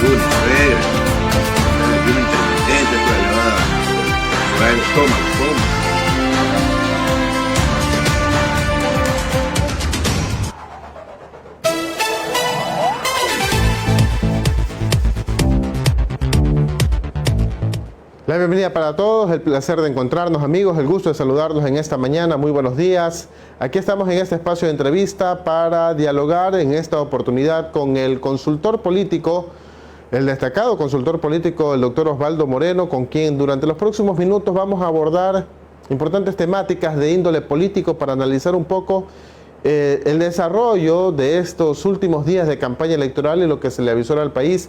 lunes, a ver, ayuno intermitente, por elevada, por el estómago, ¿cómo? La bienvenida para todos, el placer de encontrarnos amigos, el gusto de saludarlos en esta mañana, muy buenos días. Aquí estamos en este espacio de entrevista para dialogar en esta oportunidad con el consultor político, el destacado consultor político, el doctor Osvaldo Moreno, con quien durante los próximos minutos vamos a abordar importantes temáticas de índole político para analizar un poco el desarrollo de estos últimos días de campaña electoral y lo que se le avisó al país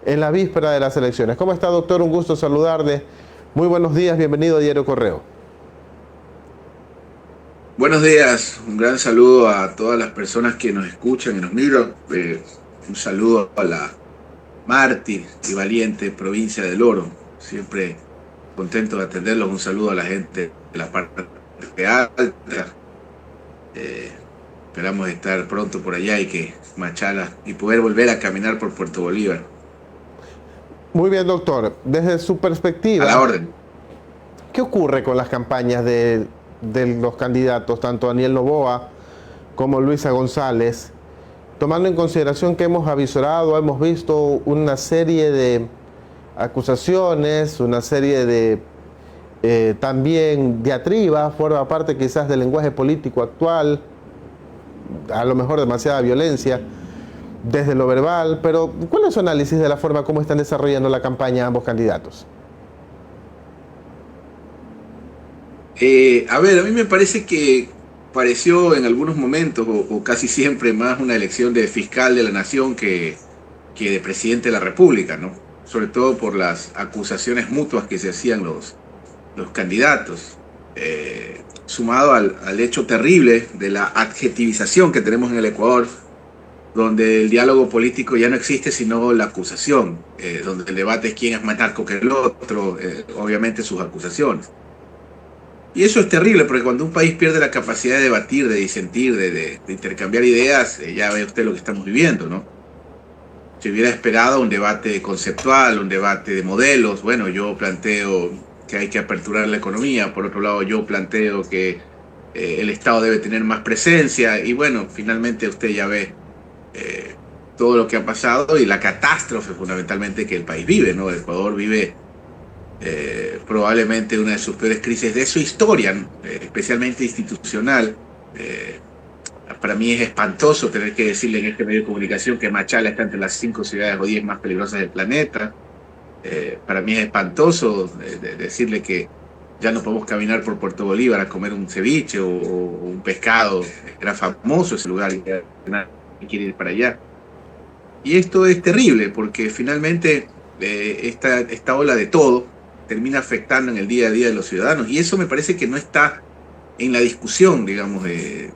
en la víspera de las elecciones. ¿Cómo está, doctor? Un gusto saludarle. Muy buenos días, bienvenido a Diario Correo. Buenos días, un gran saludo a todas las personas que nos escuchan y nos miran. Un saludo a la mártir y valiente provincia del Oro. Siempre contento de atenderlos. Un saludo a la gente de la parte alta. Esperamos estar pronto por allá y que Machala y poder volver a caminar por Puerto Bolívar. Muy bien, doctor. Desde su perspectiva, a la orden. ¿Qué ocurre con las campañas de los candidatos, tanto Daniel Noboa como Luisa González, tomando en consideración que hemos avisorado, hemos visto una serie de acusaciones, una serie de también diatribas, forma parte quizás del lenguaje político actual, a lo mejor demasiada violencia desde lo verbal, pero ¿cuál es su análisis de la forma como están desarrollando la campaña ambos candidatos? A mí me parece que pareció en algunos momentos, o casi siempre, más una elección de fiscal de la nación que de presidente de la República, ¿no? Sobre todo por las acusaciones mutuas que se hacían los candidatos, sumado al hecho terrible de la adjetivización que tenemos en el Ecuador, donde el diálogo político ya no existe sino la acusación, donde el debate es quién es más narco que el otro, obviamente sus acusaciones. Y eso es terrible, porque cuando un país pierde la capacidad de debatir, de disentir, de intercambiar ideas, ya ve usted lo que estamos viviendo, ¿no? Se hubiera esperado un debate conceptual, un debate de modelos. Bueno, yo planteo que hay que aperturar la economía, por otro lado yo planteo que el Estado debe tener más presencia, y bueno, finalmente usted ya ve todo lo que ha pasado y la catástrofe fundamentalmente que el país vive, ¿no? El Ecuador vive probablemente una de sus peores crisis de su historia, ¿no? Especialmente institucional. Para mí es espantoso tener que decirle en este medio de comunicación que Machala está entre las 5 ciudades o 10 más peligrosas del planeta. Para mí es espantoso decirle que ya no podemos caminar por Puerto Bolívar a comer un ceviche o un pescado. Era famoso ese lugar y nadie quiere ir para allá. Y esto es terrible porque finalmente esta ola de todo termina afectando en el día a día de los ciudadanos, y eso me parece que no está en la discusión, digamos, de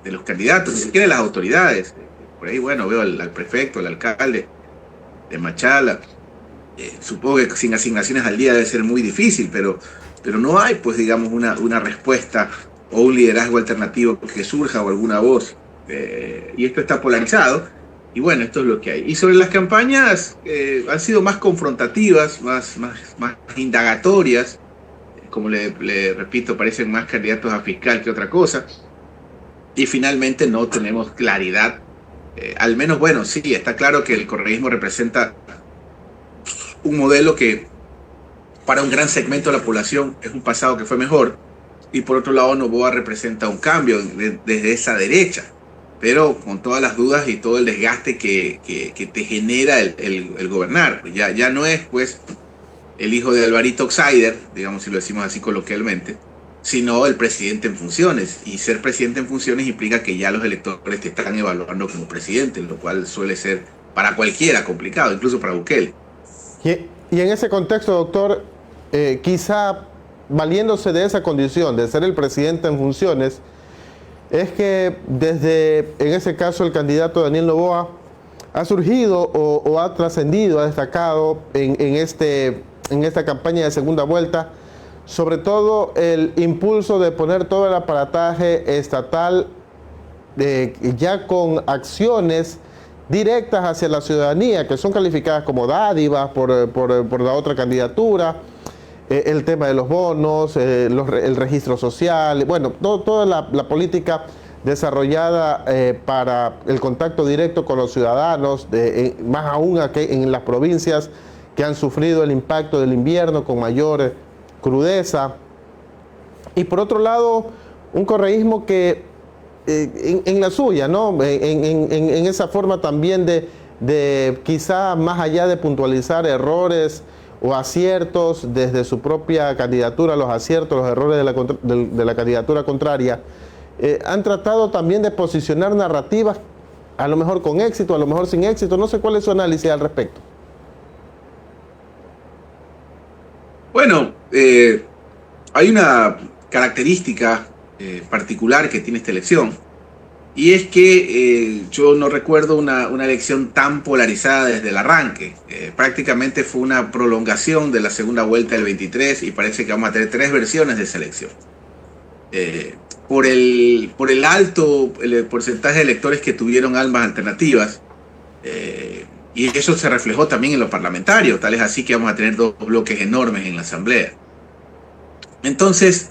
los candidatos, ni siquiera de las autoridades. Por ahí, bueno, veo al prefecto, al alcalde de Machala. Supongo que sin asignaciones al día debe ser muy difícil, pero no hay, pues, digamos, una respuesta o un liderazgo alternativo que surja o alguna voz. Y esto está polarizado, y bueno, esto es lo que hay. Y sobre las campañas, han sido más confrontativas, más indagatorias. Como le repito, parecen más candidatos a fiscal que otra cosa. Y finalmente no tenemos claridad. Al menos, bueno, sí, está claro que el correísmo representa un modelo que para un gran segmento de la población es un pasado que fue mejor. Y por otro lado, Noboa representa un cambio desde esa derecha, pero con todas las dudas y todo el desgaste que te genera el gobernar. Ya no es, pues, el hijo de Alvarito Oxider, digamos, si lo decimos así coloquialmente, sino el presidente en funciones. Y ser presidente en funciones implica que ya los electores te están evaluando como presidente, lo cual suele ser para cualquiera complicado, incluso para Bukele. Y en ese contexto, doctor, quizá valiéndose de esa condición de ser el presidente en funciones, es que desde, en ese caso, el candidato Daniel Noboa ha surgido o ha trascendido, ha destacado en esta campaña de segunda vuelta, sobre todo el impulso de poner todo el aparataje estatal ya con acciones directas hacia la ciudadanía, que son calificadas como dádivas por la otra candidatura, el tema de los bonos, el registro social, bueno, toda la política desarrollada para el contacto directo con los ciudadanos, más aún en las provincias que han sufrido el impacto del invierno con mayor crudeza. Y por otro lado, un correísmo que en la suya, ¿no? En esa forma también de quizá más allá de puntualizar errores o aciertos desde su propia candidatura, los aciertos, los errores de la candidatura contraria, han tratado también de posicionar narrativas, a lo mejor con éxito, a lo mejor sin éxito. No sé cuál es su análisis al respecto. Bueno, hay una característica particular que tiene esta elección, y es que yo no recuerdo una elección tan polarizada desde el arranque. Prácticamente fue una prolongación de la segunda vuelta del 23 y parece que vamos a tener 3 versiones de esa elección. Por el alto el porcentaje de electores que tuvieron ambas alternativas, y eso se reflejó también en los parlamentarios, tal es así que vamos a tener 2 bloques enormes en la Asamblea. Entonces,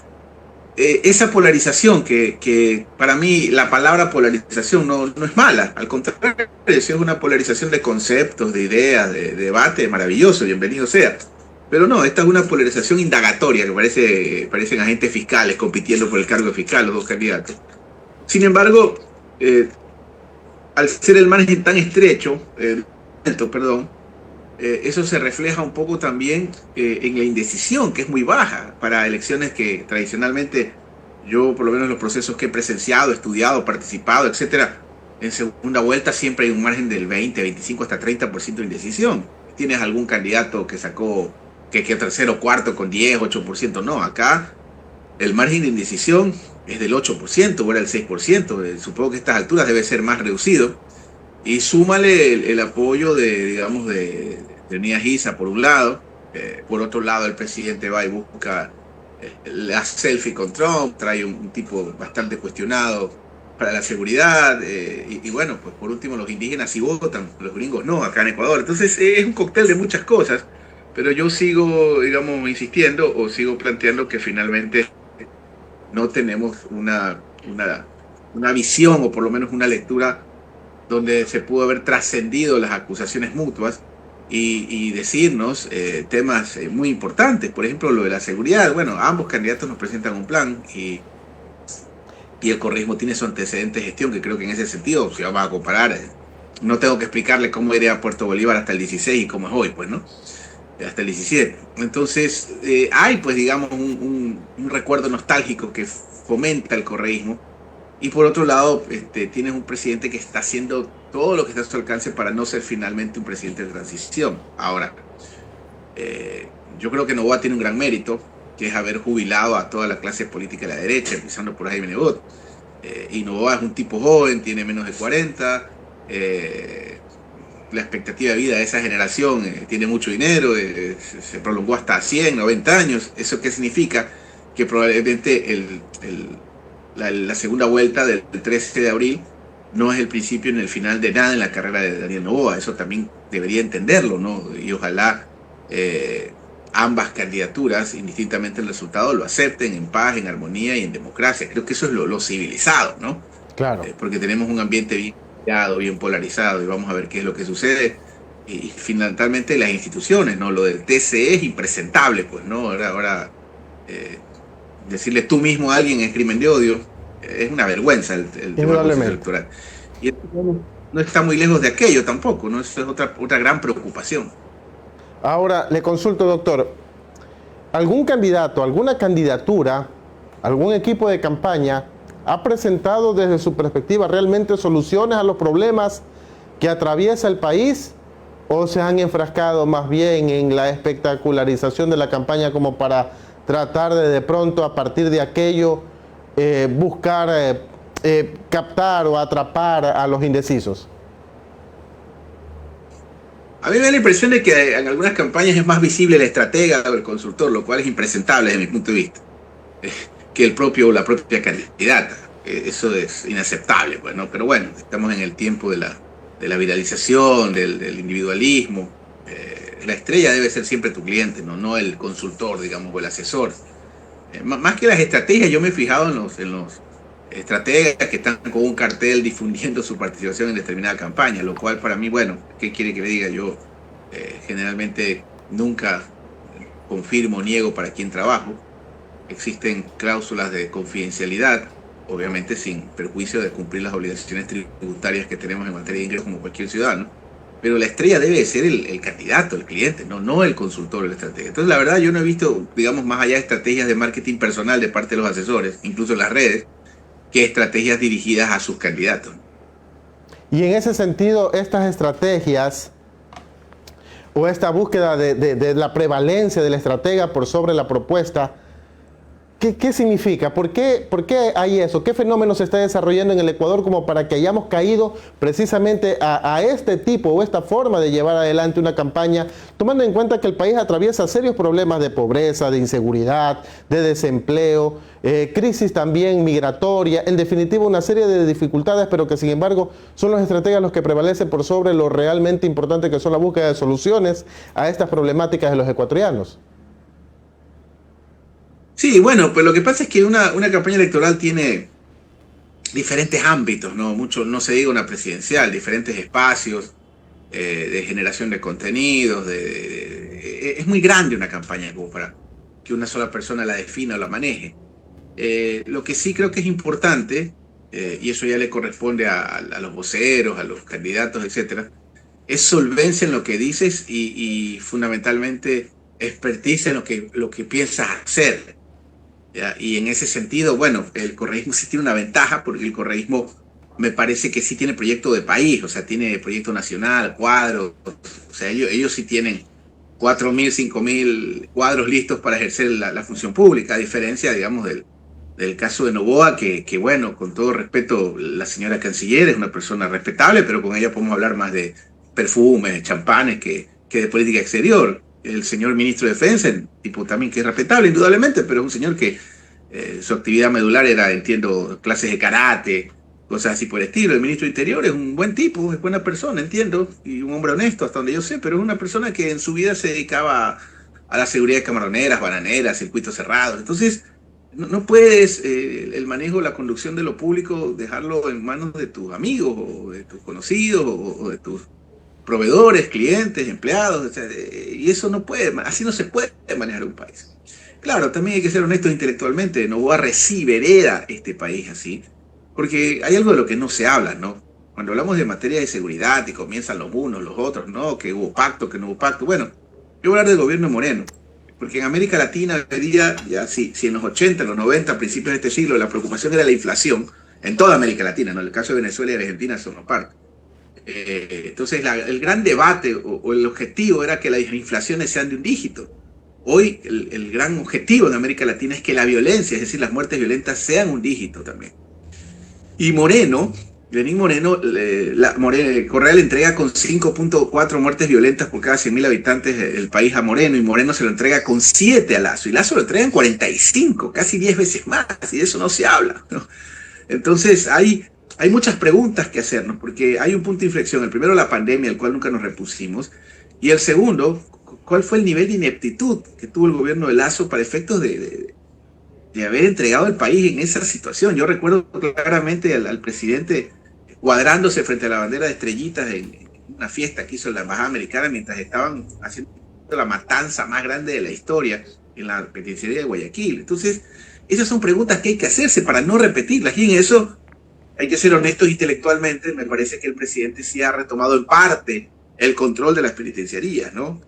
esa polarización, que para mí la palabra polarización no es mala, al contrario, es una polarización de conceptos, de ideas, de debate, maravilloso, bienvenido sea. Pero no, esta es una polarización indagatoria, que parecen agentes fiscales compitiendo por el cargo fiscal, los 2 candidatos. Sin embargo, al ser el margen tan estrecho, eso se refleja un poco también en la indecisión, que es muy baja para elecciones que tradicionalmente, yo por lo menos los procesos que he presenciado, estudiado, participado, etcétera, en segunda vuelta siempre hay un margen del 20, 25 hasta 30% de indecisión. Tienes algún candidato que sacó que tercero, cuarto con 10, 8%, no, acá el margen de indecisión es del 8% o era el 6%, supongo que a estas alturas debe ser más reducido. Y súmale el apoyo de Unidad Giza por un lado, por otro lado el presidente va y busca la selfie con Trump, trae un tipo bastante cuestionado para la seguridad, y bueno, pues por último los indígenas sí votan, los gringos no, acá en Ecuador. Entonces es un cóctel de muchas cosas, pero yo sigo, digamos, insistiendo o sigo planteando que finalmente no tenemos una visión o por lo menos una lectura donde se pudo haber trascendido las acusaciones mutuas y decirnos temas muy importantes. Por ejemplo, lo de la seguridad. Bueno, ambos candidatos nos presentan un plan y el correísmo tiene su antecedente de gestión, que creo que en ese sentido, si vamos a comparar, no tengo que explicarle cómo era Puerto Bolívar hasta el 16 y cómo es hoy, pues, ¿no? Hasta el 17. Entonces, hay, pues, digamos, un recuerdo nostálgico que fomenta el correísmo. Y por otro lado, tienes un presidente que está haciendo todo lo que está a su alcance para no ser finalmente un presidente de transición. Ahora, yo creo que Noboa tiene un gran mérito, que es haber jubilado a toda la clase política de la derecha, empezando por Jaime Nebot. Y Noboa es un tipo joven, tiene menos de 40, la expectativa de vida de esa generación tiene mucho dinero, se prolongó hasta 100, 90 años. ¿Eso qué significa? Que probablemente la segunda vuelta del 13 de abril no es el principio ni el final de nada en la carrera de Daniel Noboa. Eso también debería entenderlo, ¿no? Y ojalá ambas candidaturas, indistintamente el resultado, lo acepten en paz, en armonía y en democracia. Creo que eso es lo civilizado, ¿no? Claro. Porque tenemos un ambiente bien polarizado y vamos a ver qué es lo que sucede. Y fundamentalmente las instituciones, ¿no? Lo del TCE es impresentable, pues, ¿no? Ahora decirle tú mismo a alguien es crimen de odio, es una vergüenza el tema del proceso electoral. Y no está muy lejos de aquello tampoco, ¿no? Eso es otra gran preocupación. Ahora, le consulto, doctor, ¿algún candidato, alguna candidatura, algún equipo de campaña ha presentado desde su perspectiva realmente soluciones a los problemas que atraviesa el país, o se han enfrascado más bien en la espectacularización de la campaña como para tratar de pronto a partir de aquello buscar captar o atrapar a los indecisos? A mí me da la impresión de que en algunas campañas es más visible el estratega o el consultor, lo cual es impresentable desde mi punto de vista, que la propia candidata. Eso es inaceptable, pues, ¿no? Pero bueno, estamos en el tiempo de de la viralización, del individualismo. La estrella debe ser siempre tu cliente, no el consultor, digamos, o el asesor. Más que las estrategias, yo me he fijado en los estrategas que están con un cartel difundiendo su participación en determinada campaña, lo cual para mí, bueno, ¿qué quiere que le diga? Yo generalmente nunca confirmo o niego para quién trabajo. Existen cláusulas de confidencialidad, obviamente sin perjuicio de cumplir las obligaciones tributarias que tenemos en materia de ingresos como cualquier ciudadano, pero la estrella debe ser el candidato, el cliente, no el consultor o el estratega. Entonces, la verdad, yo no he visto, digamos, más allá de estrategias de marketing personal de parte de los asesores, incluso en las redes, que estrategias dirigidas a sus candidatos. Y en ese sentido, estas estrategias o esta búsqueda de la prevalencia del estratega por sobre la propuesta, ¿qué significa? ¿Por qué hay eso? ¿Qué fenómeno se está desarrollando en el Ecuador como para que hayamos caído precisamente a este tipo o esta forma de llevar adelante una campaña, tomando en cuenta que el país atraviesa serios problemas de pobreza, de inseguridad, de desempleo, crisis también migratoria, en definitiva una serie de dificultades, pero que sin embargo son los estrategas los que prevalecen por sobre lo realmente importante que son la búsqueda de soluciones a estas problemáticas de los ecuatorianos? Sí, bueno, pues lo que pasa es que una campaña electoral tiene diferentes ámbitos, ¿no? Mucho, no se diga una presidencial, diferentes espacios de generación de contenidos, es muy grande una campaña como para que una sola persona la defina o la maneje. Lo que sí creo que es importante, y eso ya le corresponde a los voceros, a los candidatos, etcétera, es solvencia en lo que dices y fundamentalmente expertise en lo que piensas hacer. ¿Ya? Y en ese sentido, bueno, el correísmo sí tiene una ventaja porque el correísmo me parece que sí tiene proyecto de país, o sea, tiene proyecto nacional, cuadros, o sea, ellos sí tienen 4.000, 5.000 cuadros listos para ejercer la función pública, a diferencia, digamos, del caso de Noboa, que bueno, con todo respeto, la señora canciller es una persona respetable, pero con ella podemos hablar más de perfumes, champanes que de política exterior. El señor ministro de Defensa, tipo también que es respetable, indudablemente, pero es un señor que su actividad medular era, entiendo, clases de karate, cosas así por el estilo. El ministro de Interior es un buen tipo, es buena persona, entiendo, y un hombre honesto hasta donde yo sé, pero es una persona que en su vida se dedicaba a la seguridad de camaroneras, bananeras, circuitos cerrados. Entonces, no puedes el manejo, la conducción de lo público, dejarlo en manos de tus amigos o de tus conocidos o de tus proveedores, clientes, empleados, o sea, y eso no puede, así no se puede manejar un país. Claro, también hay que ser honestos intelectualmente, Noboa recibe, hereda este país así, porque hay algo de lo que no se habla, ¿no? Cuando hablamos de materia de seguridad y comienzan los unos, los otros, ¿no? Que hubo pacto, que no hubo pacto. Bueno, yo voy a hablar del gobierno Moreno, porque en América Latina hoy día, ya si en los 80, en los 90, a principios de este siglo, la preocupación era la inflación, en toda América Latina, ¿no? En el caso de Venezuela y Argentina son aparte. Entonces el gran debate o el objetivo era que las inflaciones sean de un dígito. Hoy el gran objetivo en América Latina es que la violencia, es decir, las muertes violentas sean un dígito también. Y Moreno, Lenín Moreno, Correa le entrega con 5.4 muertes violentas por cada 100.000 habitantes el país a Moreno, y Moreno se lo entrega con 7 a Lazo, y Lazo lo entrega en 45, casi 10 veces más, y de eso no se habla, ¿no? Entonces hay muchas preguntas que hacernos, porque hay un punto de inflexión. El primero, la pandemia, al cual nunca nos repusimos. Y el segundo, ¿cuál fue el nivel de ineptitud que tuvo el gobierno de Lazo para efectos de haber entregado el país en esa situación? Yo recuerdo claramente al presidente cuadrándose frente a la bandera de estrellitas en una fiesta que hizo la Embajada Americana mientras estaban haciendo la matanza más grande de la historia en la penitenciaría de Guayaquil. Entonces, esas son preguntas que hay que hacerse para no repetirlas, y en eso hay que ser honestos intelectualmente. Me parece que el presidente sí ha retomado en parte el control de las penitenciarías, ¿no?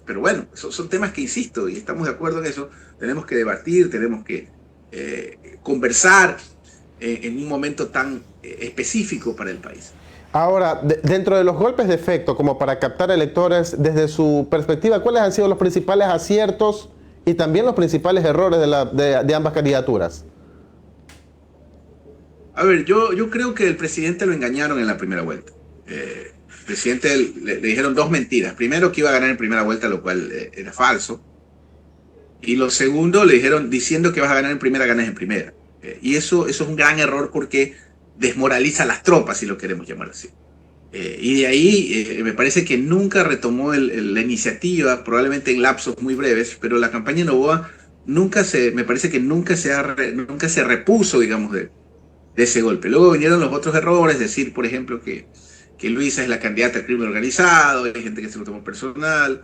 Pero bueno, son temas que, insisto, y estamos de acuerdo en eso, tenemos que debatir, tenemos que conversar en un momento tan específico para el país. Ahora, dentro de los golpes de efecto, como para captar electores, desde su perspectiva, ¿cuáles han sido los principales aciertos y también los principales errores de ambas candidaturas? A ver, yo creo que el presidente lo engañaron en la primera vuelta. El presidente le dijeron dos mentiras. Primero, que iba a ganar en primera vuelta, lo cual era falso. Y lo segundo, le dijeron diciendo que vas a ganar en primera, ganas en primera. Y eso es un gran error porque desmoraliza a las tropas, si lo queremos llamar así. Y de ahí me parece que nunca retomó la iniciativa, probablemente en lapsos muy breves, pero la campaña de Noboa me parece que nunca se repuso, digamos, de ese golpe. Luego vinieron los otros errores, decir, por ejemplo, que Luisa es la candidata al crimen organizado, hay gente que se lo tomó personal,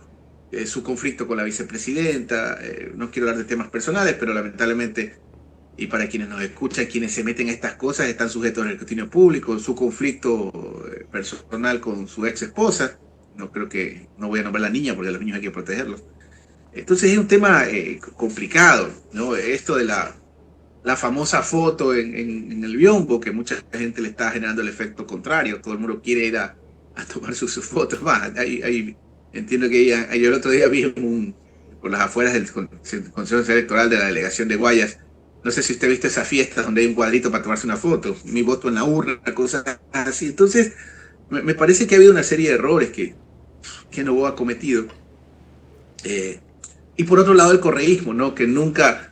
su conflicto con la vicepresidenta, no quiero hablar de temas personales, pero lamentablemente, y para quienes nos escuchan, quienes se meten en estas cosas están sujetos al escrutinio público, su conflicto personal con su ex esposa, no voy a nombrar a la niña porque a los niños hay que protegerlos. Entonces es un tema complicado, ¿no? Esto de la famosa foto en el biombo, que mucha gente le está generando el efecto contrario, todo el mundo quiere ir a tomar sus fotos. Entiendo que yo el otro día vi por las afueras del Consejo Electoral de la delegación de Guayas, no sé si usted ha visto esas fiestas donde hay un cuadrito para tomarse una foto, mi voto en la urna, cosas así. Entonces, me parece que ha habido una serie de errores que Noboa ha cometido. Y por otro lado, el correísmo, ¿no? Que nunca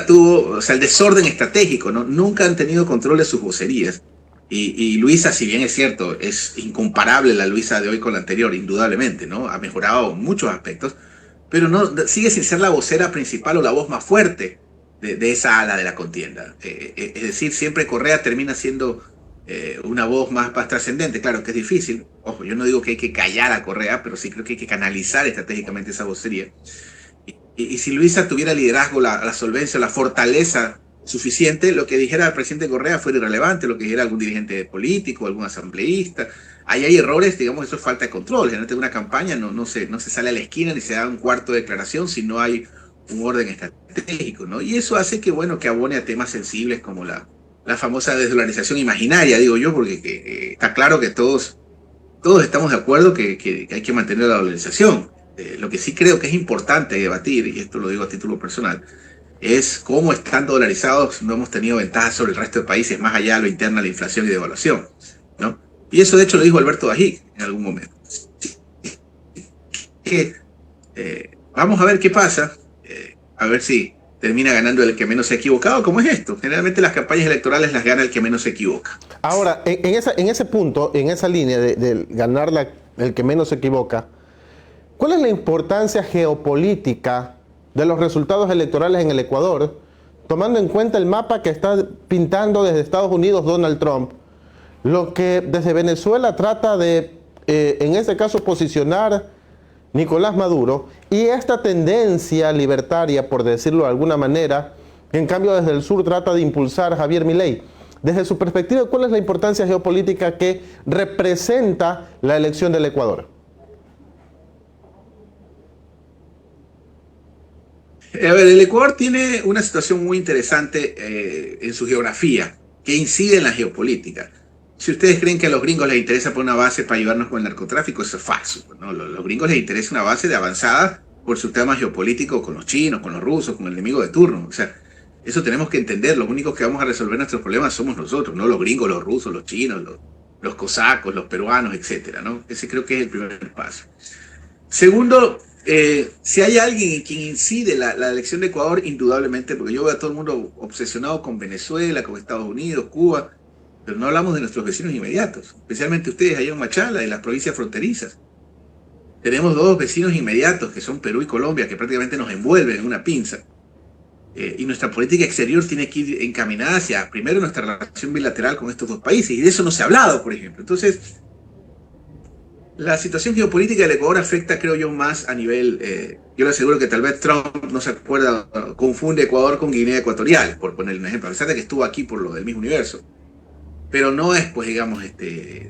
tuvo, o sea, el desorden estratégico, ¿no? Nunca han tenido control de sus vocerías. Y Luisa, si bien es cierto, es incomparable la Luisa de hoy con la anterior, indudablemente, ¿no? Ha mejorado en muchos aspectos, pero sigue sin ser la vocera principal o la voz más fuerte de esa ala de la contienda. Es decir, siempre Correa termina siendo una voz más trascendente. Claro que es difícil. Ojo, yo no digo que hay que callar a Correa, pero sí creo que hay que canalizar estratégicamente esa vocería. Y si Luisa tuviera liderazgo, la solvencia, la fortaleza suficiente, lo que dijera el presidente Correa fuera irrelevante, lo que dijera algún dirigente político, algún asambleísta. Ahí hay errores, digamos, eso es falta de control. Generalmente en una campaña no se sale a la esquina ni se da un cuarto de declaración si no hay un orden estratégico, ¿no? Y eso hace que abone a temas sensibles como la famosa desdolarización imaginaria, digo yo, porque está claro que todos estamos de acuerdo que hay que mantener la dolarización. Lo que sí creo que es importante debatir, y esto lo digo a título personal, es cómo estando dolarizados no hemos tenido ventajas sobre el resto de países, más allá de lo interno, la inflación y devaluación, ¿no? Y eso de hecho lo dijo Alberto Bají en algún momento. Vamos a ver qué pasa, a ver si termina ganando el que menos se ha equivocado, como es esto. Generalmente las campañas electorales las gana el que menos se equivoca. Ahora, en ese punto, en esa línea de ganar el que menos se equivoca, ¿cuál es la importancia geopolítica de los resultados electorales en el Ecuador, tomando en cuenta el mapa que está pintando desde Estados Unidos Donald Trump, lo que desde Venezuela trata de, en este caso, posicionar Nicolás Maduro, y esta tendencia libertaria, por decirlo de alguna manera, que en cambio desde el sur trata de impulsar Javier Milei? Desde su perspectiva, ¿cuál es la importancia geopolítica que representa la elección del Ecuador? A ver, el Ecuador tiene una situación muy interesante en su geografía, que incide en la geopolítica. Si ustedes creen que a los gringos les interesa poner una base para ayudarnos con el narcotráfico, eso es falso, ¿no? Los gringos les interesa una base de avanzada por su tema geopolítico con los chinos, con los rusos, con el enemigo de turno. O sea, eso tenemos que entender. Los únicos que vamos a resolver nuestros problemas somos nosotros, no los gringos, los rusos, los chinos, los cosacos, los peruanos, etcétera, ¿no? Ese creo que es el primer paso. Segundo, si hay alguien en quien incide la elección de Ecuador, indudablemente, porque yo veo a todo el mundo obsesionado con Venezuela, con Estados Unidos, Cuba, pero no hablamos de nuestros vecinos inmediatos, especialmente ustedes allá en Machala, en las provincias fronterizas. Tenemos dos vecinos inmediatos, que son Perú y Colombia, que prácticamente nos envuelven en una pinza. Y nuestra política exterior tiene que ir encaminada hacia, primero, nuestra relación bilateral con estos dos países, y de eso no se ha hablado, por ejemplo. Entonces, la situación geopolítica del Ecuador afecta, creo yo, más a nivel... yo le aseguro que tal vez Trump no se acuerda, confunde Ecuador con Guinea Ecuatorial, por poner un ejemplo, a pesar de que estuvo aquí por lo del mismo universo. Pero no es, pues, digamos,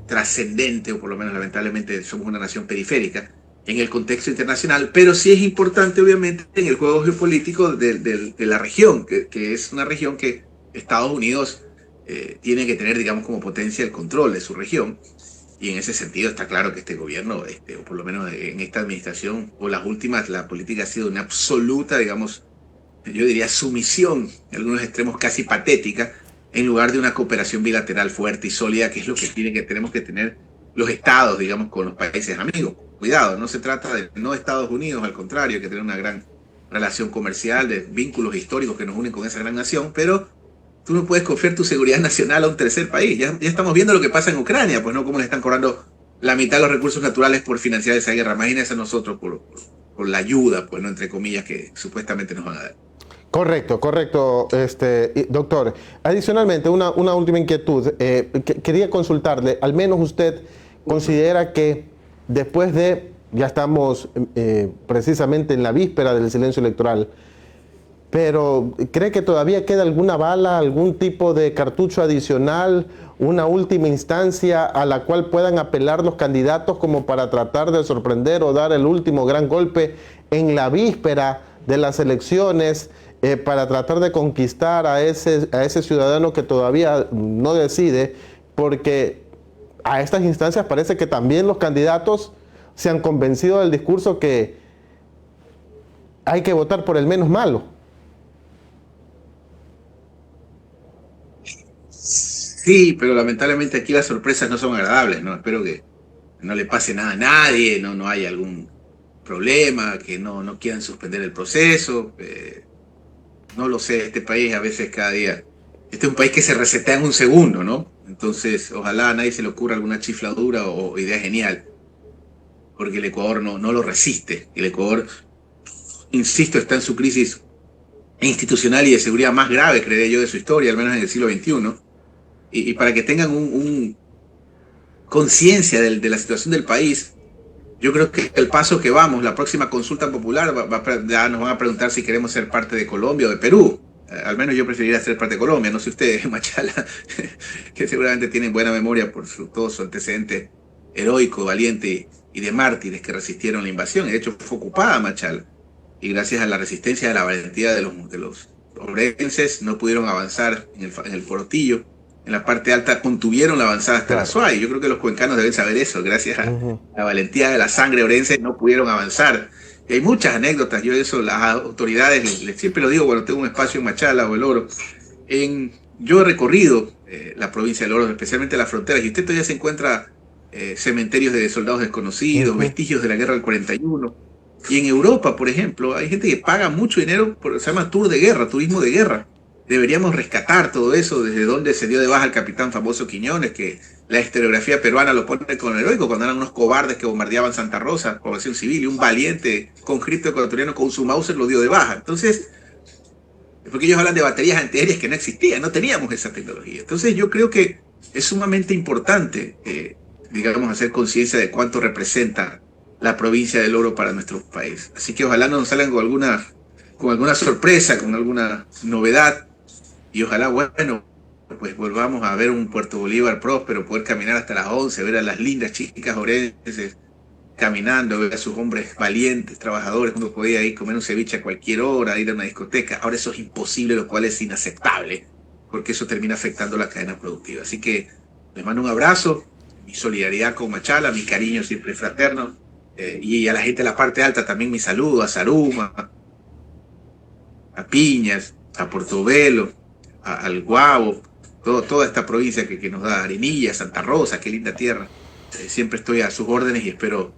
trascendente, o por lo menos lamentablemente somos una nación periférica en el contexto internacional, pero sí es importante, obviamente, en el juego geopolítico de la región, que es una región que Estados Unidos tiene que tener, digamos, como potencia el control de su región. Y en ese sentido está claro que este gobierno, o por lo menos en esta administración, o las últimas, la política ha sido una absoluta, digamos, yo diría sumisión, en algunos extremos casi patética, en lugar de una cooperación bilateral fuerte y sólida, que es lo que tenemos que tener los estados, digamos, con los países amigos. Cuidado, no se trata de no Estados Unidos, al contrario, hay que tener una gran relación comercial, de vínculos históricos que nos unen con esa gran nación, pero tú no puedes confiar tu seguridad nacional a un tercer país. Ya estamos viendo lo que pasa en Ucrania, pues no, cómo le están cobrando la mitad de los recursos naturales por financiar esa guerra. Imagínense a nosotros por la ayuda, pues no, entre comillas, que supuestamente nos van a dar. Correcto, correcto, doctor. Adicionalmente, una última inquietud. Quería consultarle, al menos usted considera que después de, ya estamos precisamente en la víspera del silencio electoral, pero ¿cree que todavía queda alguna bala, algún tipo de cartucho adicional, una última instancia a la cual puedan apelar los candidatos como para tratar de sorprender o dar el último gran golpe en la víspera de las elecciones, para tratar de conquistar a ese ciudadano que todavía no decide? Porque a estas instancias parece que también los candidatos se han convencido del discurso que hay que votar por el menos malo. Sí, pero lamentablemente aquí las sorpresas no son agradables, ¿no? Espero que no le pase nada a nadie, no haya algún problema, que no quieran suspender el proceso. No lo sé, este país a veces cada día, este es un país que se resetea en un segundo, ¿no? Entonces, ojalá a nadie se le ocurra alguna chifladura o idea genial, porque el Ecuador no lo resiste. El Ecuador, insisto, está en su crisis institucional y de seguridad más grave, creería yo, de su historia, al menos en el siglo XXI. Y para que tengan conciencia de la situación del país, yo creo que el paso que vamos, la próxima consulta popular, ya nos van a preguntar si queremos ser parte de Colombia o de Perú. Al menos yo preferiría ser parte de Colombia, no sé ustedes, Machala, que seguramente tienen buena memoria por todo su antecedente heroico, valiente y de mártires que resistieron la invasión. De hecho, fue ocupada Machala. Y gracias a la resistencia, a la valentía de los obrenses, no pudieron avanzar en el Portillo. En la parte alta contuvieron la avanzada hasta la Suárez. Yo creo que los cuencanos deben saber eso. Gracias a la valentía de la sangre orense no pudieron avanzar. Y hay muchas anécdotas. Yo eso, las autoridades, siempre lo digo cuando tengo un espacio en Machala o El Oro. Yo he recorrido la provincia del Oro, especialmente las fronteras, y usted todavía se encuentra cementerios de soldados desconocidos, vestigios de la guerra del 41. Y en Europa, por ejemplo, hay gente que paga mucho dinero, se llama tour de guerra, turismo de guerra. Deberíamos rescatar todo eso, desde donde se dio de baja el capitán famoso Quiñones, que la historiografía peruana lo pone con heroico, cuando eran unos cobardes que bombardeaban Santa Rosa, población civil, y un valiente conscripto ecuatoriano con su Mauser lo dio de baja. Entonces, porque ellos hablan de baterías antiaéreas que no existían, no teníamos esa tecnología. Entonces yo creo que es sumamente importante, digamos, hacer conciencia de cuánto representa la provincia del Oro para nuestro país. Así que ojalá no nos salgan con alguna sorpresa, con alguna novedad. Y ojalá, bueno, pues volvamos a ver un Puerto Bolívar próspero, poder caminar hasta las 11, ver a las lindas chicas orenses caminando, ver a sus hombres valientes, trabajadores. Uno podía ir a comer un ceviche a cualquier hora, ir a una discoteca. Ahora eso es imposible, lo cual es inaceptable, porque eso termina afectando la cadena productiva. Así que les mando un abrazo, mi solidaridad con Machala, mi cariño siempre fraterno, y a la gente de la parte alta también mi saludo, a Zaruma, a Piñas, a Portobelo, al Guavo, toda esta provincia que nos da Arenilla, Santa Rosa, qué linda tierra. Siempre estoy a sus órdenes y espero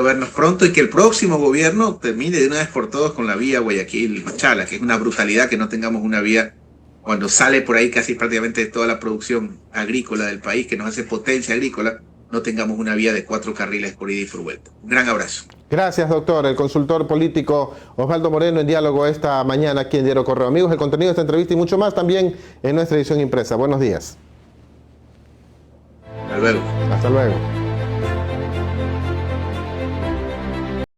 vernos pronto y que el próximo gobierno termine de una vez por todas con la vía Guayaquil-Machala, que es una brutalidad que no tengamos una vía cuando sale por ahí casi prácticamente toda la producción agrícola del país, que nos hace potencia agrícola, no tengamos una vía de 4 carriles por ida y por vuelta. Un gran abrazo. Gracias, doctor. El consultor político Osvaldo Moreno en diálogo esta mañana aquí en Diario Correo. Amigos, el contenido de esta entrevista y mucho más también en nuestra edición impresa. Buenos días. Hasta luego. Hasta luego.